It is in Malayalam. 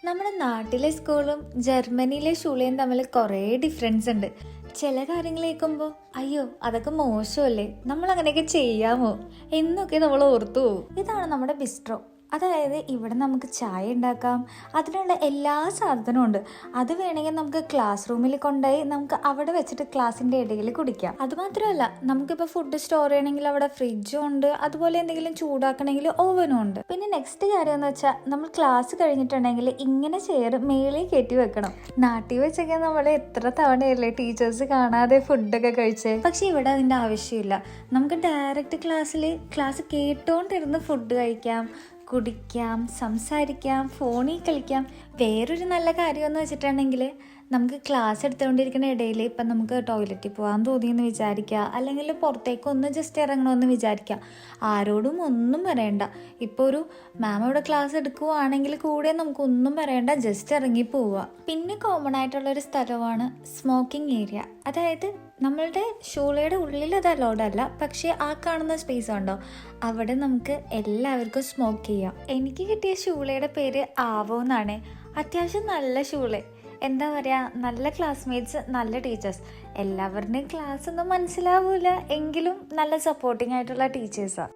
നമ്മുടെ നാട്ടിലെ സ്കൂളും ജർമ്മനിയിലെ സ്കൂളും തമ്മിൽ കുറേ ഡിഫറൻസ് ഉണ്ട്. ചില കാര്യങ്ങൾ കേൾക്കുമ്പോൾ അയ്യോ അതൊക്കെ മോശമല്ലേ, നമ്മൾ അങ്ങനെയൊക്കെ ചെയ്യാമോ എന്നൊക്കെ നമ്മൾ ഓർത്തു പോകും. ഇതാണ് നമ്മുടെ ബിസ്ട്രോ. അതായത് ഇവിടെ നമുക്ക് ചായ ഉണ്ടാക്കാം, അതിനുള്ള എല്ലാ സാധനവും ഉണ്ട്. അത് വേണമെങ്കിൽ നമുക്ക് ക്ലാസ് റൂമിൽ കൊണ്ടുപോയി നമുക്ക് അവിടെ വെച്ചിട്ട് ക്ലാസ്സിൻ്റെ ഇടയിൽ കുടിക്കാം. അതുമാത്രമല്ല, നമുക്കിപ്പോൾ ഫുഡ് സ്റ്റോർ ചെയ്യണമെങ്കിൽ അവിടെ ഫ്രിഡ്ജും ഉണ്ട്, അതുപോലെ എന്തെങ്കിലും ചൂടാക്കണമെങ്കിൽ ഓവനും ഉണ്ട്. പിന്നെ നെക്സ്റ്റ് കാര്യം എന്ന് വെച്ചാൽ നമ്മൾ ക്ലാസ് കഴിഞ്ഞിട്ടുണ്ടെങ്കിൽ ഇങ്ങനെ ചെയർ മേളിൽ കയറ്റി വെക്കണം. നാട്ടിൽ വെച്ചൊക്കെ നമ്മൾ എത്ര തവണയല്ലേ ടീച്ചേഴ്സ് കാണാതെ ഫുഡൊക്കെ കഴിച്ചേ. പക്ഷെ ഇവിടെ അതിൻ്റെ ആവശ്യമില്ല. നമുക്ക് ഡയറക്റ്റ് ക്ലാസ് കേട്ടുകൊണ്ടിരുന്ന് ഫുഡ് കഴിക്കാം, കുടിക്കാം, സംസാരിക്കാം, ഫോണിൽ കളിക്കാം. വേറൊരു നല്ല കാര്യമെന്ന് വെച്ചിട്ടുണ്ടെങ്കിൽ നമുക്ക് ക്ലാസ് എടുത്തുകൊണ്ടിരിക്കുന്ന ഇടയിൽ ഇപ്പം നമുക്ക് ടോയ്ലറ്റിൽ പോകാൻ തോന്നിയെന്ന് വിചാരിക്കുക, അല്ലെങ്കിൽ പുറത്തേക്ക് ഒന്ന് ജസ്റ്റ് ഇറങ്ങണമെന്ന് വിചാരിക്കുക. ആരോടും ഒന്നും പറയണ്ട. ഇപ്പോൾ ഒരു മാം ഇവിടെ ക്ലാസ് എടുക്കുവാണെങ്കിൽ കൂടെ നമുക്കൊന്നും പറയണ്ട, ജസ്റ്റ് ഇറങ്ങി പോവുക. പിന്നെ കോമൺ ആയിട്ടുള്ളൊരു സ്ഥലമാണ് സ്മോക്കിംഗ് ഏരിയ. അതായത് നമ്മളുടെ ഷൂളയുടെ ഉള്ളിൽ അത് അലൗഡ് അല്ല, പക്ഷേ ആ കാണുന്ന സ്പേസ് ഉണ്ടോ അവിടെ നമുക്ക് എല്ലാവർക്കും സ്മോക്ക് ചെയ്യാം. എനിക്ക് കിട്ടിയ ഷൂളയുടെ പേര് ആവോ എന്നാണ്. അത്യാവശ്യം നല്ല ഷൂള്, എന്താ പറയുക, നല്ല ക്ലാസ്മേറ്റ്സ്, നല്ല ടീച്ചേഴ്സ്. എല്ലാവരുടെയും ക്ലാസ് ഒന്നും മനസ്സിലാവൂല, എങ്കിലും നല്ല സപ്പോർട്ടിങ് ആയിട്ടുള്ള ടീച്ചേഴ്സാണ്.